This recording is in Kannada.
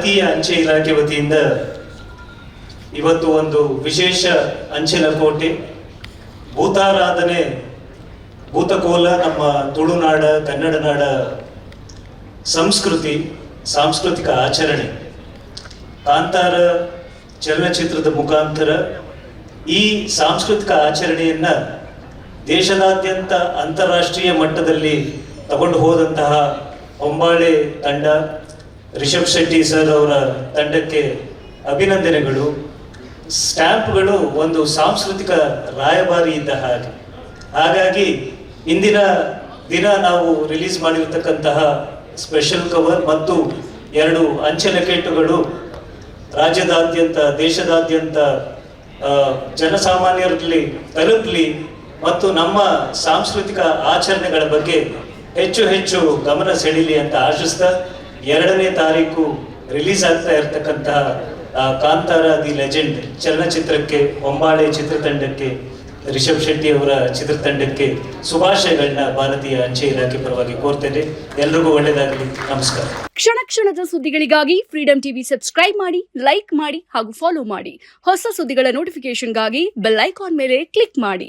ಭಾರತೀಯ ಅಂಚೆ ಇಲಾಖೆ ವತಿಯಿಂದ ಇವತ್ತು ಒಂದು ವಿಶೇಷ ಅಂಚೆ ಲಕೋಟೆ ಭೂತಾರಾಧನೆ ಭೂತಕೋಲ ನಮ್ಮ ತುಳುನಾಡ ಕನ್ನಡ ನಾಡ ಸಾಂಸ್ಕೃತಿಕ ಆಚರಣೆ ಕಾಂತಾರ ಚಲನಚಿತ್ರದ ಮುಖಾಂತರ ಈ ಸಾಂಸ್ಕೃತಿಕ ಆಚರಣೆಯನ್ನ ದೇಶದಾದ್ಯಂತ ಅಂತಾರಾಷ್ಟ್ರೀಯ ಮಟ್ಟದಲ್ಲಿ ತಗೊಂಡು ಹೋದಂತಹ ಹೊಂಬಾಳೆ ತಂಡ ರಿಷಬ್ ಶೆಟ್ಟಿ ಸರ್ ಅವರ ತಂಡಕ್ಕೆ ಅಭಿನಂದನೆಗಳು. ಸ್ಟ್ಯಾಂಪ್ಗಳು ಒಂದು ಸಾಂಸ್ಕೃತಿಕ ರಾಯಭಾರಿ ಇದ್ದ ಹಾಗಾಗಿ ಇಂದಿನ ದಿನ ನಾವು ರಿಲೀಸ್ ಮಾಡಿರ್ತಕ್ಕಂತಹ ಸ್ಪೆಷಲ್ ಕವರ್ ಮತ್ತು 2 ಅಂಚೆ ಲಕೇಟುಗಳು ರಾಜ್ಯದಾದ್ಯಂತ ದೇಶದಾದ್ಯಂತ ಜನಸಾಮಾನ್ಯರಲ್ಲಿ ತಲುಪಲಿ ಮತ್ತು ನಮ್ಮ ಸಾಂಸ್ಕೃತಿಕ ಆಚರಣೆಗಳ ಬಗ್ಗೆ ಹೆಚ್ಚು ಗಮನ ಸೆಳೀಲಿ ಅಂತ ಆಶಿಸ್ತಾ 2ನೇ ತಾರೀಕು ರಿಲೀಸ್ ಆಗ್ತಾ ಇರತಕ್ಕಂತಹ ಕಾಂತಾರ ದಿ ಲೆಜೆಂಡ್ ಚಲನಚಿತ್ರಕ್ಕೆ ಹೊಂಬಾಳೆ ಚಿತ್ರತಂಡಕ್ಕೆ ರಿಷಬ್ ಶೆಟ್ಟಿ ಅವರ ಚಿತ್ರತಂಡಕ್ಕೆ ಶುಭಾಶಯಗಳನ್ನ ಭಾರತೀಯ ಅಂಚೆ ಇಲಾಖೆ ಪರವಾಗಿ ಕೋರ್ತೇನೆ. ಎಲ್ರಿಗೂ ಒಳ್ಳೆಯದಾಗಲಿ. ನಮಸ್ಕಾರ. ಕ್ಷಣದ ಸುದ್ದಿಗಳಿಗಾಗಿ ಫ್ರೀಡಂ ಟಿವಿ ಸಬ್ಸ್ಕ್ರೈಬ್ ಮಾಡಿ, ಲೈಕ್ ಮಾಡಿ ಹಾಗೂ ಫಾಲೋ ಮಾಡಿ. ಹೊಸ ಸುದ್ದಿಗಳ ನೋಟಿಫಿಕೇಶನ್ಗಾಗಿ ಬೆಲ್ ಐಕಾನ್ ಮೇಲೆ ಕ್ಲಿಕ್ ಮಾಡಿ.